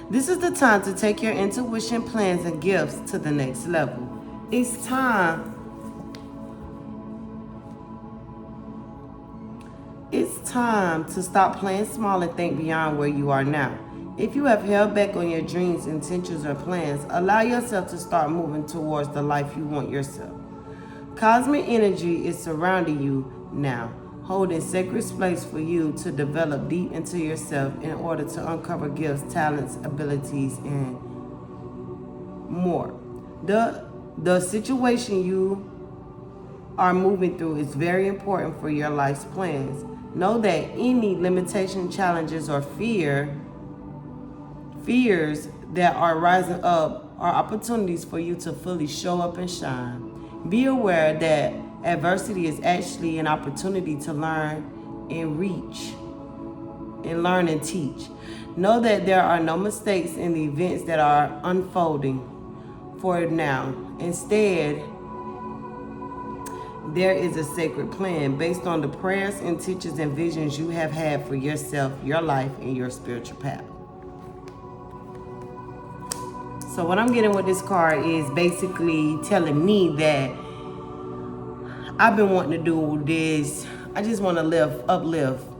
This is the time to take your intuition, plans, and gifts to the next level. It's time. It's time to stop playing small and think beyond where you are now. If you have held back on your dreams, intentions, or plans, allow yourself to start moving towards the life you want yourself. Cosmic energy is surrounding you now, holding sacred space for you to develop deep into yourself in order to uncover gifts, talents, abilities, and more. The situation you are moving through is very important for your life's plans. Know that any limitation, challenges, or fears that are rising up are opportunities for you to fully show up and shine. Be aware that adversity is actually an opportunity to learn and learn and teach. Know that there are no mistakes in the events that are unfolding for now. Instead, there is a sacred plan based on the prayers, intentions, and visions you have had for yourself, your life, and your spiritual path. So what I'm getting with this card is basically telling me that I've been wanting to do this. I just want to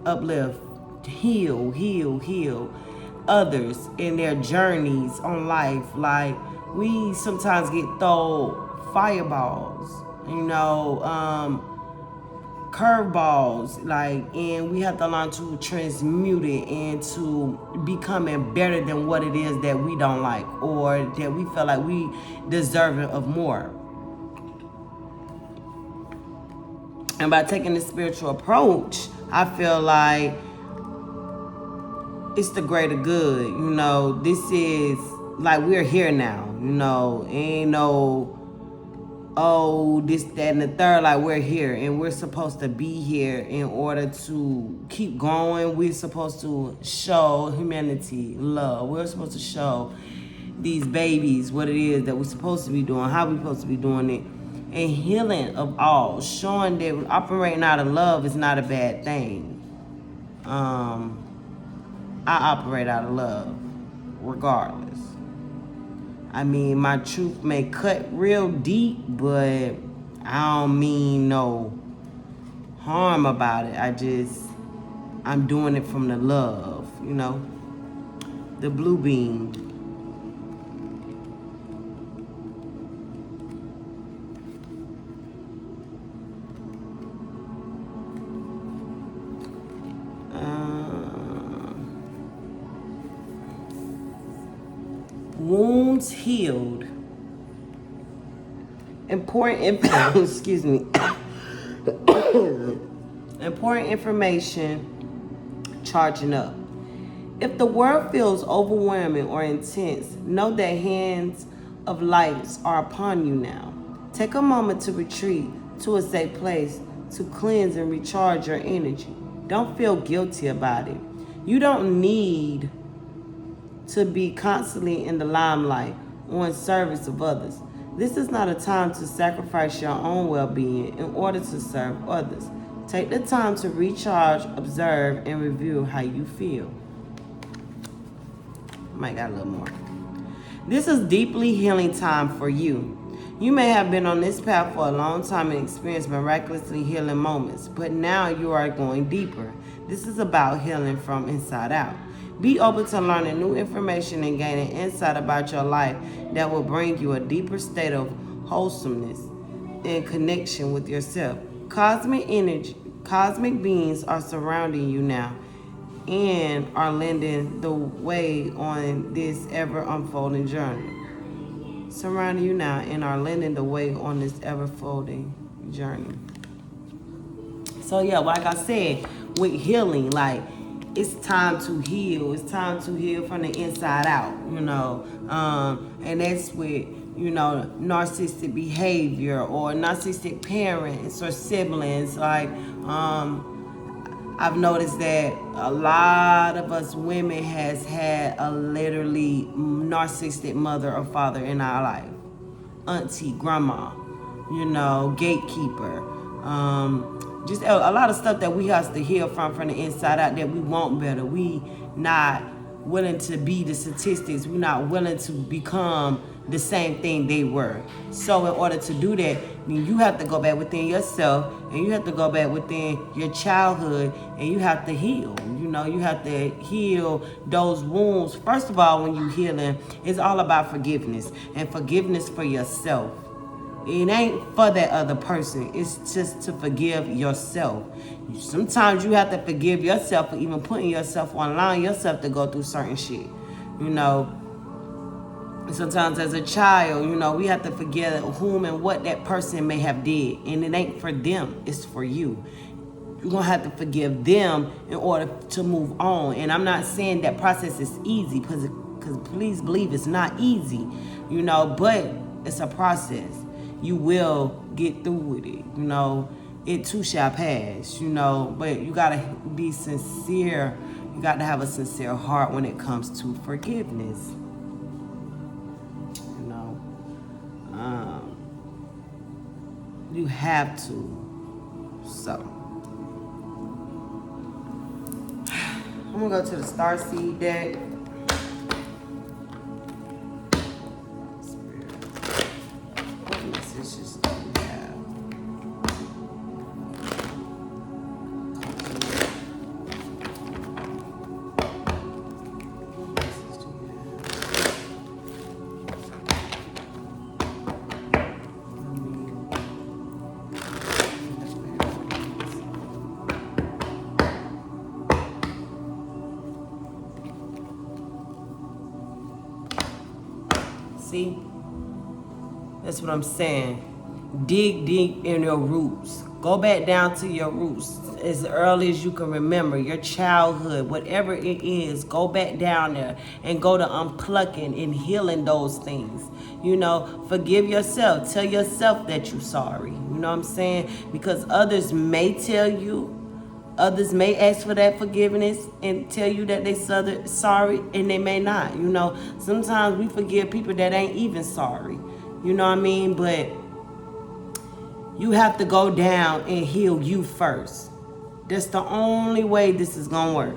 uplift, heal others in their journeys on life. Like, we sometimes get thrown fireballs, curveballs, and we have to learn to transmute it into becoming better than what it is that we don't like, or that we feel like we deserve of more. And by taking this spiritual approach, I feel like it's the greater good. This is like, we're here now. Ain't no, oh, this, that, and the third. Like, we're here, and we're supposed to be here in order to keep going. We're supposed to show humanity love. We're supposed to show these babies what it is that we're supposed to be doing, how we're supposed to be doing it, and healing of all, showing that operating out of love is not a bad thing. I operate out of love, regardless. I mean, my truth may cut real deep, but I don't mean no harm about it. I'm doing it from the love, the blue beam. Wounds healed. Excuse me. Important information charging up. If the world feels overwhelming or intense, know that hands of lights are upon you now. Take a moment to retreat to a safe place to cleanse and recharge your energy. Don't feel guilty about it. You don't need to be constantly in the limelight or in service of others. This is not a time to sacrifice your own well-being in order to serve others. Take the time to recharge, observe, and review how you feel. Might got a little more. This is deeply healing time for you. You may have been on this path for a long time and experienced miraculously healing moments, but now you are going deeper. This is about healing from inside out. Be open to learning new information and gaining insight about your life that will bring you a deeper state of wholesomeness and connection with yourself. Cosmic beings are surrounding you now and are lending the way on this ever unfolding journey. Surrounding you now and are lending the way on this ever folding journey. So yeah, like I said, with healing, like, it's time to heal. It's time to heal from the inside out, and that's with, narcissistic behavior or narcissistic parents or siblings. Like, I've noticed that a lot of us women has had a literally narcissistic mother or father in our life. Auntie, grandma, gatekeeper, just a lot of stuff that we have to heal from the inside out, that we want better. We not willing to be the statistics. We're not willing to become the same thing they were. So in order to do that, you have to go back within yourself, and you have to go back within your childhood, and you have to heal. You know, you have to heal those wounds. First of all, when you're healing, it's all about forgiveness, and forgiveness for yourself. It ain't for that other person. It's just to forgive yourself. Sometimes you have to forgive yourself for even putting yourself on, allowing yourself to go through certain shit. You know, sometimes as a child, you know, we have to forgive whom and what that person may have did. And it ain't for them, it's for you. You're going to have to forgive them in order to move on. And I'm not saying that process is easy, because please believe it's not easy, you know, but it's a process. You will get through with it, you know. It too shall pass, you know, but you got to be sincere. You got to have a sincere heart when it comes to forgiveness. You know, you have to. So, I'm going to go to the Starseed deck. What messages do we have? See? That's what I'm saying. Dig deep in your roots. Go back down to your roots as early as you can remember, your childhood, whatever it is. Go back down there and go to unplugging and healing those things. You know, forgive yourself. Tell yourself that you're sorry. You know what I'm saying? Because others may tell you, others may ask for that forgiveness and tell you that they sorry, and they may not. You know, sometimes we forgive people that ain't even sorry. You know what I mean? But you have to go down and heal you first. That's the only way this is going to work.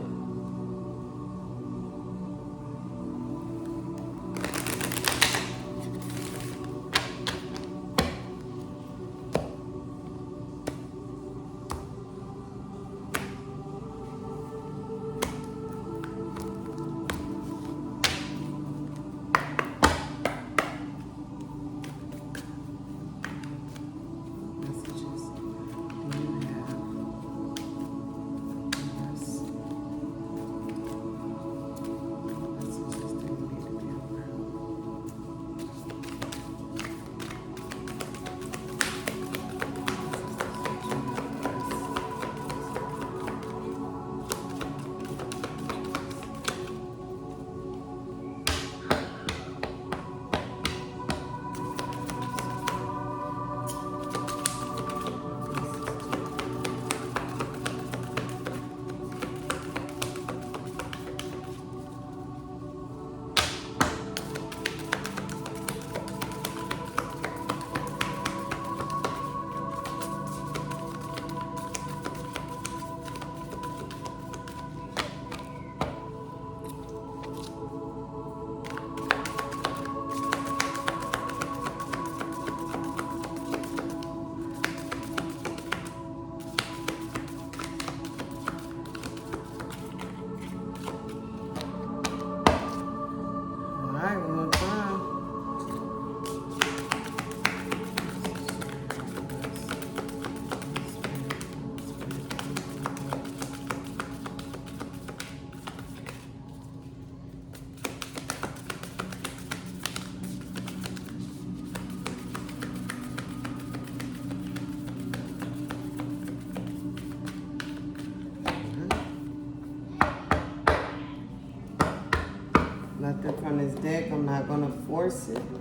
Nothing from this deck. I'm not going to force it. I'm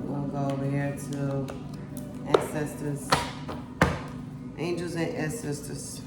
going to go over here to ancestors, angels and ancestors.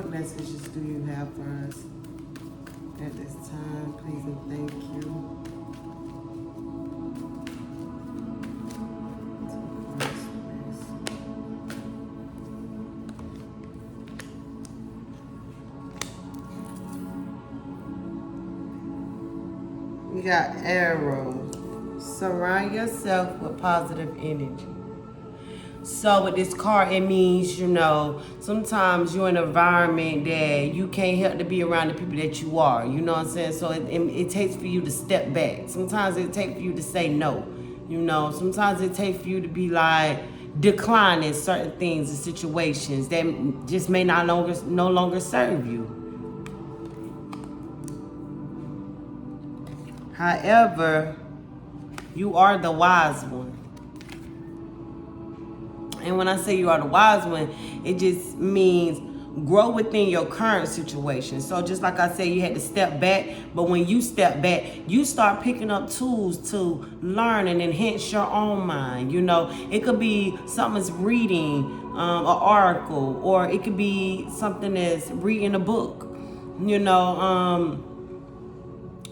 What messages do you have for us at this time? Please and thank you. We got arrows. Surround yourself with positive energy. So with this card, it means, you know, sometimes you're in an environment that you can't help to be around the people that you are. You know what I'm saying? So it takes for you to step back. Sometimes it takes for you to say no. You know, sometimes it takes for you to be like declining certain things and situations that just may no longer serve you. However, you are the wise one. And when I say you are the wise one, it just means grow within your current situation. So just like I said, you had to step back. But when you step back, you start picking up tools to learn and enhance your own mind. You know, it could be something's reading an article, or it could be something that's reading a book. You know,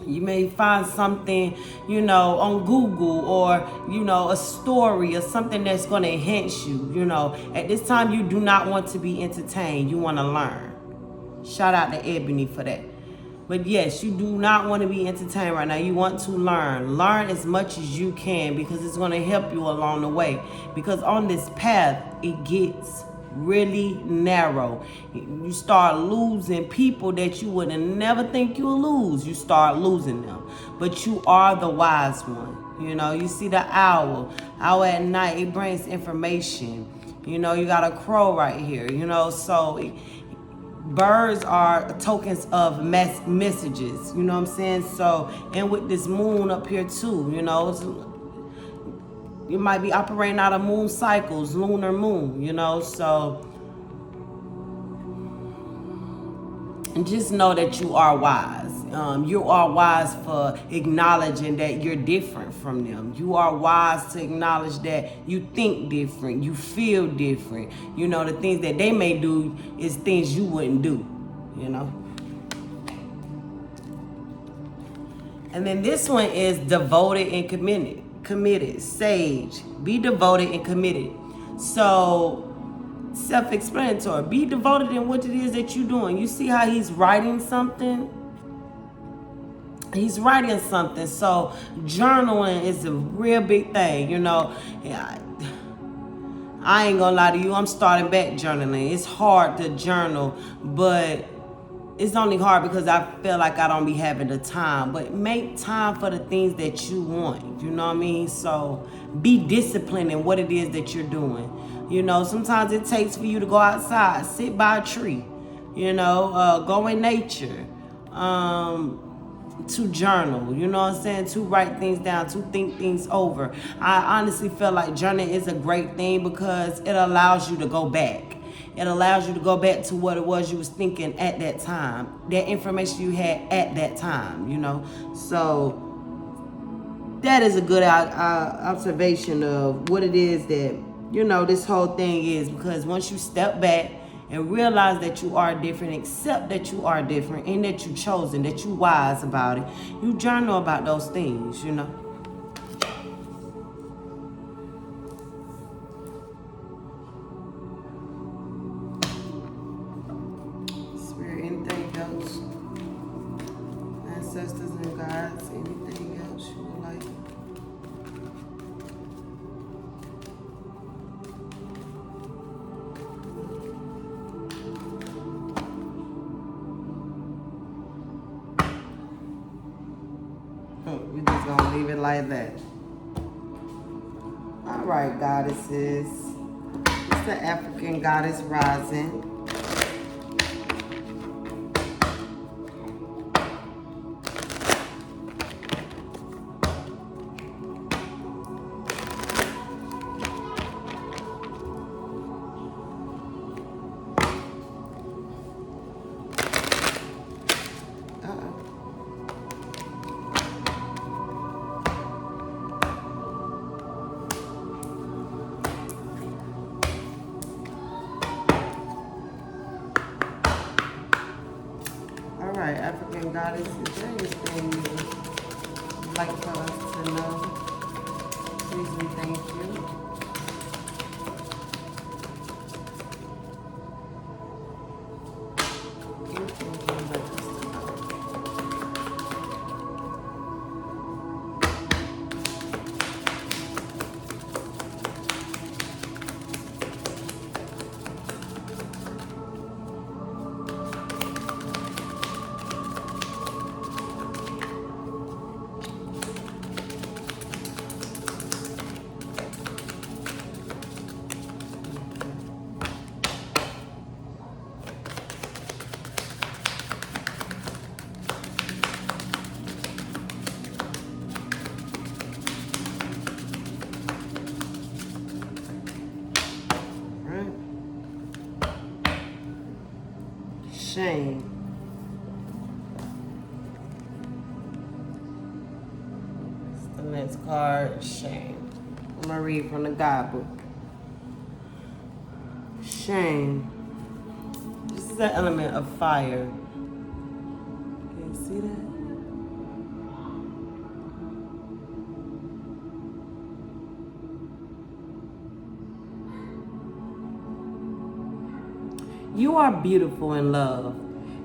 you may find something, you know, on Google, or, you know, a story or something that's going to enhance you. You know, at this time, you do not want to be entertained. You want to learn. Shout out to Ebony for that. But yes, you do not want to be entertained right now. You want to learn. Learn as much as you can, because it's going to help you along the way. Because on this path, it gets really narrow. You start losing people that you would never think you'll lose. You start losing them. But you are the wise one. You know, you see the owl at night, it brings information. You know, you got a crow right here, you know, so birds are tokens of messages, you know what I'm saying? So, and with this moon up here too, you know, you might be operating out of moon cycles, lunar moon, you know, so and just know that you are wise. You are wise for acknowledging that you're different from them. You are wise to acknowledge that you think different, you feel different. You know, the things that they may do is things you wouldn't do, you know. And then this one is devoted and committed. Sage, be devoted and committed. So self-explanatory. Be devoted in what it is that you're doing. You see how he's writing something? He's writing something. So journaling is a real big thing, you know. I ain't gonna lie to you, I'm starting back journaling. It's hard to journal, but it's only hard because I feel like I don't be having the time. But make time for the things that you want. You know what I mean? So be disciplined in what it is that you're doing. You know, sometimes it takes for you to go outside, sit by a tree, you know, go in nature, to journal, you know what I'm saying, to write things down, to think things over. I honestly feel like journaling is a great thing because it allows you to go back. It allows you to go back to what it was you was thinking at that time, that information you had at that time, you know. So that is a good observation of what it is that, you know, this whole thing is. Because once you step back and realize that you are different, accept that you are different, and that you're chosen, that you're wise about it, you journal about those things, you know. Spirit, anything else? Ancestors and gods, anything else you would like? We're just gonna leave it like that. All right, goddesses. It's the African goddess rising. Goddess, is there anything you'd like for us to know? Please and thank you. Shame. That's the next card, shame. I'm gonna read from the guidebook. Shame. This is the element of fire. Can you see that? You are beautiful in love.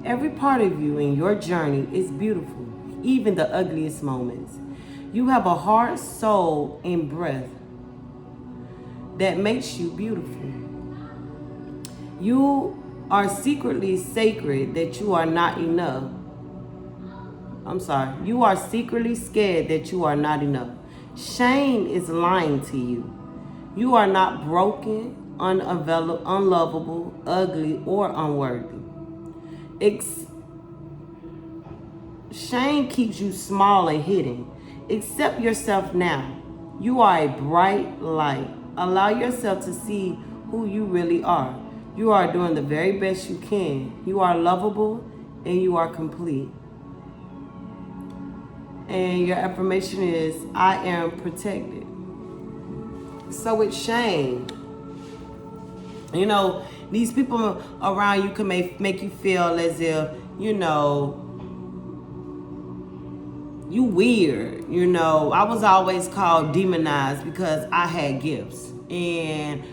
Every part of you in your journey is beautiful, even the ugliest moments. You have a heart, soul, and breath that makes you beautiful. You are secretly sacred that you are not enough. You are secretly scared that you are not enough. Shame is lying to you. You are not broken, unlovable, ugly, or unworthy. Shame keeps you small and hidden. Accept yourself now. You are a bright light. Allow yourself to see who you really are. You are doing the very best you can. You are lovable and you are complete. And your affirmation is, I am protected. So with shame, you know, these people around you can make you feel as if, you know, you weird. You know, I was always called demonized because I had gifts. And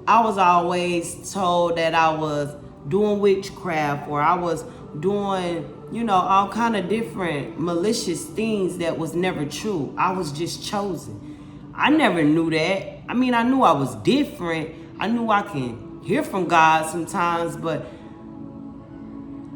I was always told that I was doing witchcraft or I was doing, you know, all kind of different malicious things that was never true. I was just chosen. I never knew that. I mean, I knew I was different. I knew I can hear from God sometimes, but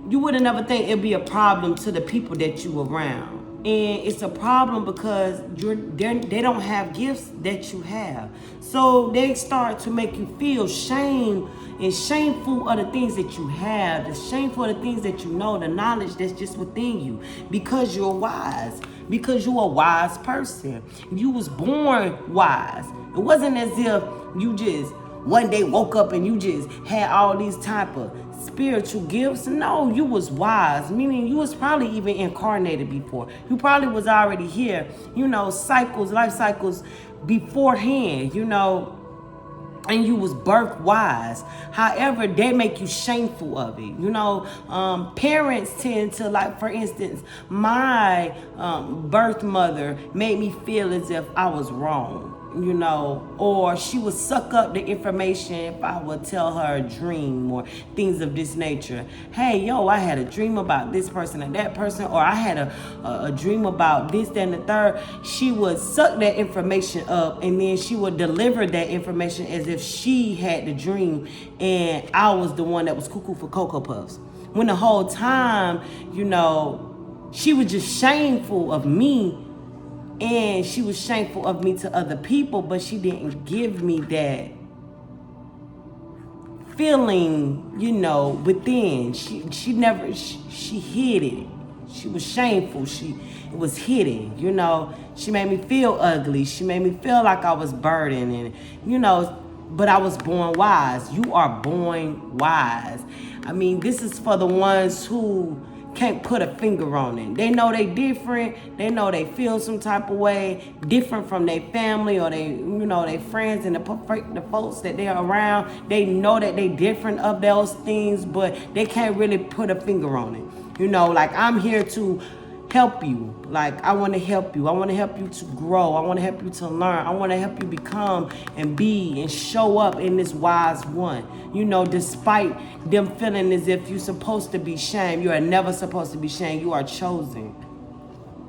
you would have never think it'd be a problem to the people that you around. And it's a problem because they don't have gifts that you have. So they start to make you feel shame and shameful of the things that you have, the shameful of the things that you know, the knowledge that's just within you, because you're wise, because you're a wise person. You was born wise. It wasn't as if you just one day woke up and you just had all these type of spiritual gifts. No, you was wise, meaning you was probably even incarnated before. You probably was already here, you know, life cycles beforehand, you know, and you was birthed wise. However, they make you shameful of it. You know, parents tend to, like, for instance, my birth mother made me feel as if I was wrong, you know, or she would suck up the information if I would tell her a dream or things of this nature. Hey, yo, I had a dream about this person and that person, or I had a dream about this, that, and the third. She would suck that information up and then she would deliver that information as if she had the dream and I was the one that was cuckoo for Cocoa Puffs. When the whole time, you know, she was just shameful of me. And she was shameful of me to other people, but she didn't give me that feeling, you know, within. She hid it. She was shameful. It was hidden, you know. She made me feel ugly. She made me feel like I was burdened, and, you know, but I was born wise. You are born wise. I mean, this is for the ones who can't put a finger on it. They know they different. They know they feel some type of way, different from their family or they, you know, their friends and the folks that they're around. They know that they different of those things, but they can't really put a finger on it. You know, like I'm here to help you. Like I want to help you. I want to help you to grow. I want to help you to learn. I want to help you become and be and show up in this wise one. You know, despite them feeling as if you're supposed to be shamed, you are never supposed to be shamed. You are chosen.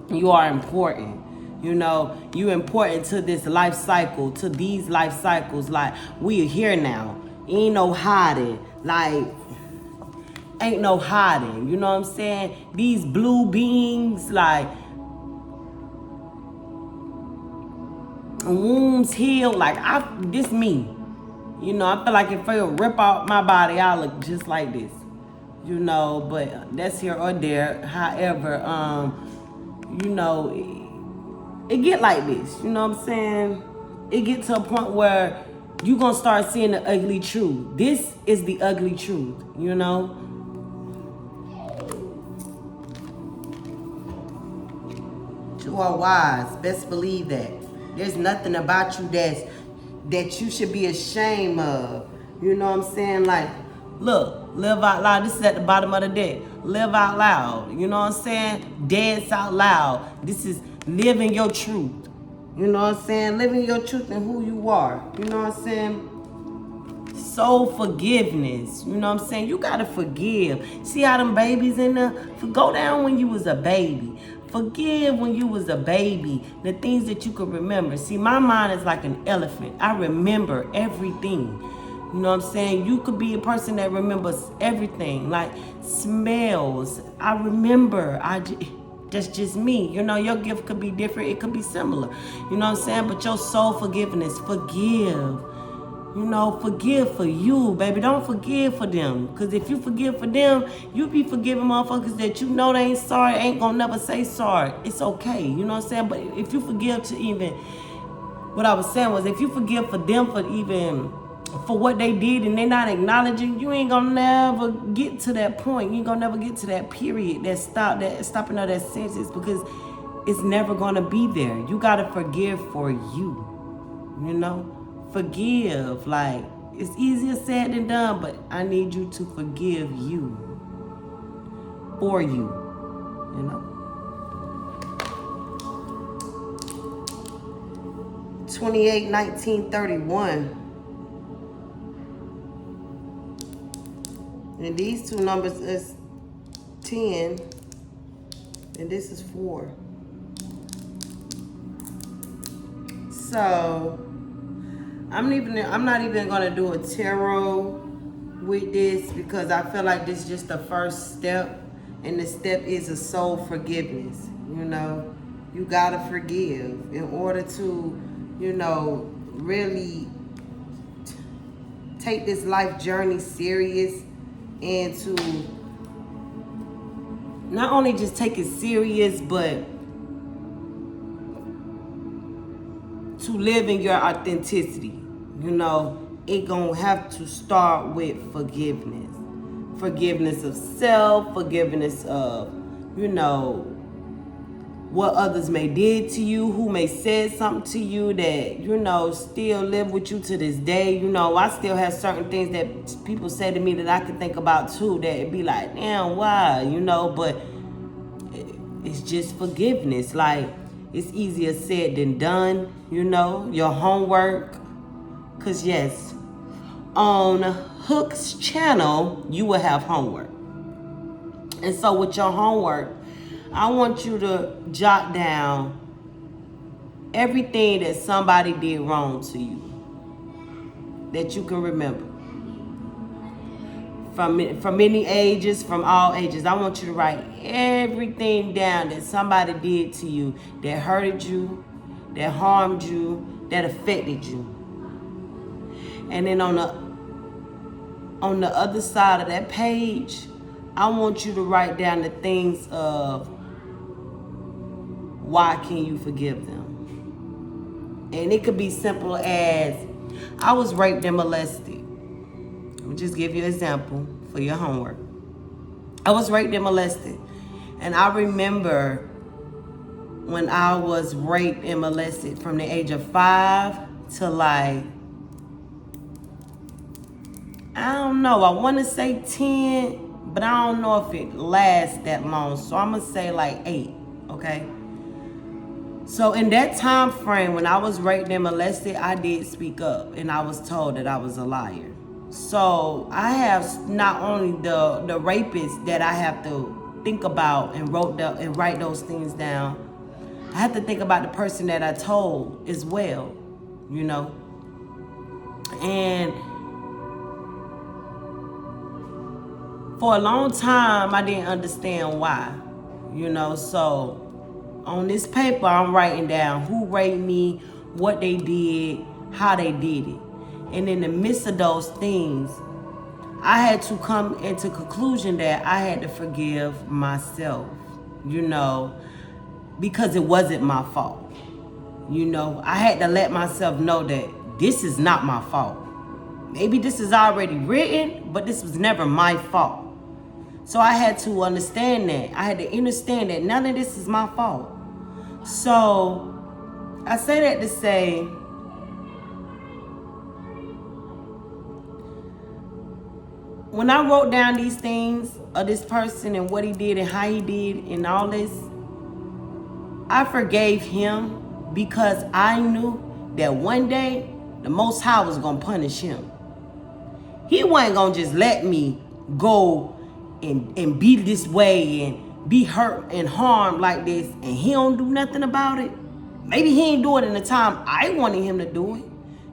You are important. You know, you important to this life cycle, to these life cycles. Like, we are here now. Ain't no hiding. Like, ain't no hiding. You know what I'm saying? These blue beings, like, wounds healed. Like, this me. You know, I feel like if I rip out my body, I look just like this. You know, but that's here or there. However, you know, it get like this, you know what I'm saying? It get to a point where you gonna start seeing the ugly truth. This is the ugly truth, you know? You are wise, best believe that. There's nothing about you that you should be ashamed of. You know what I'm saying? Like, look, live out loud. This is at the bottom of the deck. Live out loud. You know what I'm saying? Dance out loud. This is living your truth. You know what I'm saying? Living your truth and who you are. You know what I'm saying? Soul forgiveness. You know what I'm saying? You gotta forgive. See how them babies in there? Go down when you was a baby. Forgive when you was a baby. The things that you could remember. See, my mind is like an elephant. I remember everything. You know what I'm saying? You could be a person that remembers everything. Like smells. I remember. That's just me. You know, your gift could be different. It could be similar. You know what I'm saying? But your soul forgiveness, forgive. You know, forgive for you, baby. Don't forgive for them. Because if you forgive for them, you be forgiving motherfuckers that you know they ain't sorry, ain't gonna never say sorry. It's okay. You know what I'm saying? But if you forgive to even, what I was saying was, if you forgive for them for even, for what they did and they not acknowledging, you ain't gonna never get to that point. You ain't gonna never get to that period, that stopping of that sentence, because it's never gonna be there. You gotta forgive for you. You know? Forgive. Like, it's easier said than done, but I need you to forgive you. For you. You know? 28/19/31. And these two numbers is 10, and this is 4. So I'm not even gonna do a tarot with this, because I feel like this is just the first step, and the step is a soul forgiveness. You know, you gotta forgive in order to, you know, really take this life journey serious, and to not only just take it serious, but to live in your authenticity. You know, it gonna have to start with forgiveness. Forgiveness of self, forgiveness of, you know, what others may did to you, who may said something to you that, you know, still live with you to this day. You know, I still have certain things that people say to me that I can think about too, that it'd be like, damn, why? You know, but it's just forgiveness. Like, it's easier said than done. You know, your homework. Because yes, on Hook's channel, you will have homework. And so with your homework, I want you to jot down everything that somebody did wrong to you that you can remember. From many ages, from all ages. I want you to write everything down that somebody did to you, that hurted you, that harmed you, that affected you. And then on the other side of that page, I want you to write down the things of why can you forgive them? And it could be simple as, I was raped and molested. I'll just give you an example for your homework. I was raped and molested. And I remember when I was raped and molested from the age of 5 to like, I don't know, I want to say 10, but I don't know if it lasts that long. So I'm gonna say like 8, okay? So in that time frame, when I was raped and molested, I did speak up, and I was told that I was a liar. So I have not only the rapist that I have to think about and write those things down. I have to think about the person that I told as well, you know. And for a long time, I didn't understand why, you know. So on this paper, I'm writing down who raped me, what they did, how they did it. And in the midst of those things, I had to come into conclusion that I had to forgive myself, you know, because it wasn't my fault. You know, I had to let myself know that this is not my fault. Maybe this is already written, but this was never my fault. So I had to understand that. I had to understand that none of this is my fault. So I say that to say, when I wrote down these things of this person and what he did and how he did and all this, I forgave him because I knew that one day the Most High was going to punish him. He wasn't going to just let me go and be this way and be hurt and harmed like this and he don't do nothing about it. Maybe he ain't do it in the time I wanted him to do it.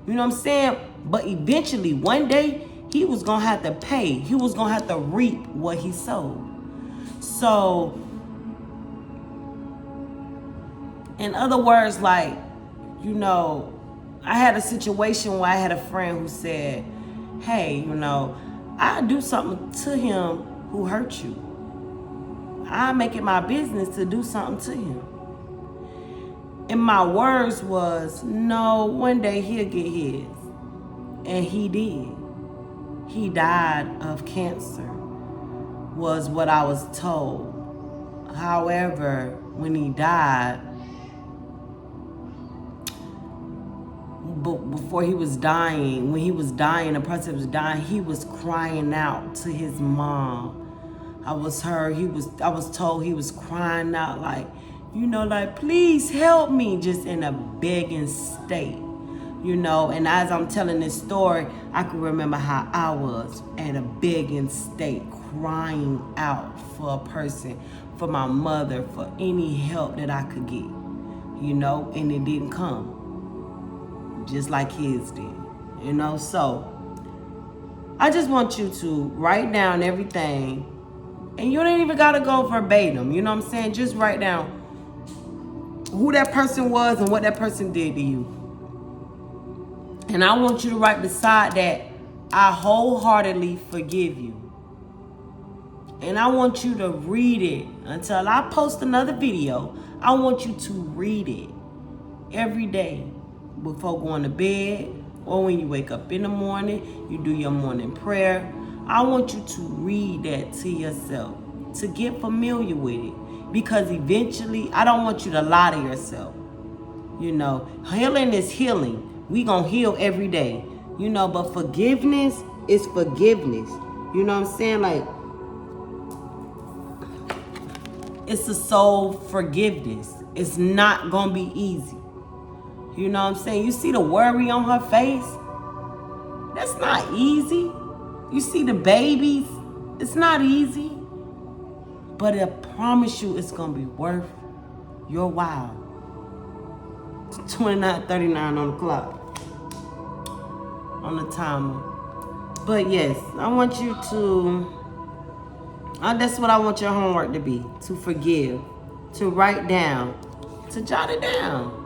You know what I'm saying? But eventually, one day, he was going to have to pay. He was going to have to reap what he sowed. So, in other words, like, you know, I had a situation where I had a friend who said, hey, you know, I do something to him who hurt you. I make it my business to do something to him. And my words was, no, one day he'll get his. And he did. He died of cancer, was what I was told. However, when he died, but before he was dying, when he was dying, the person was dying, he was crying out to his mom. I was told he was crying out like, you know, like, please help me, just in a begging state, you know. And as I'm telling this story, I can remember how I was at a begging state, crying out for a person, for my mother, for any help that I could get, you know, and it didn't come, just like his did, you know. So I just want you to write down everything. And you don't even gotta go verbatim, you know what I'm saying? Just write down who that person was and what that person did to you. And I want you to write beside that, I wholeheartedly forgive you. And I want you to read it until I post another video. I want you to read it every day before going to bed, or when you wake up in the morning, you do your morning prayer. I want you to read that to yourself, to get familiar with it, because eventually, I don't want you to lie to yourself. You know, healing is healing. We gonna heal every day, you know, but forgiveness is forgiveness. You know what I'm saying? Like, it's a soul forgiveness. It's not gonna be easy. You know what I'm saying? You see the worry on her face? That's not easy. You see the babies? It's not easy. But I promise you it's going to be worth your while. It's 29:39 on the clock. On the timer. But yes, I want you to... that's what I want your homework to be. To forgive. To write down. To jot it down.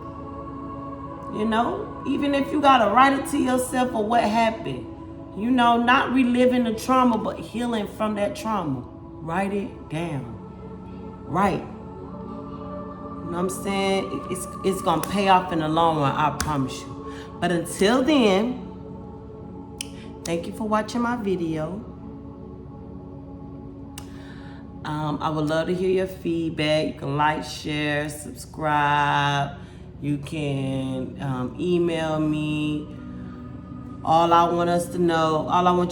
You know? Even if you got to write it to yourself or what happened. You know, not reliving the trauma, but healing from that trauma. Write it down. Write. You know what I'm saying? It's going to pay off in the long run, I promise you. But until then, thank you for watching my video. I would love to hear your feedback. You can like, share, subscribe. You can email me. All I want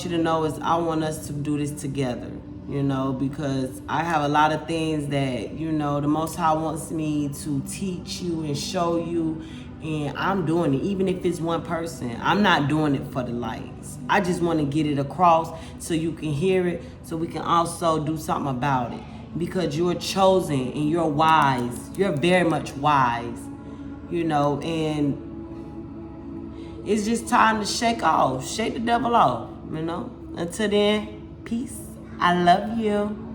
you to know is I want us to do this together. you know, because I have a lot of things that, you know, the Most High wants me to teach you and show you, and I'm doing it. Even if it's one person, I'm not doing it for the likes. I just want to get it across so you can hear it, so we can also do something about it, because you're chosen and you're wise. You're very much wise, you know, and it's just time to shake the devil off, you know. Until then, peace. I love you.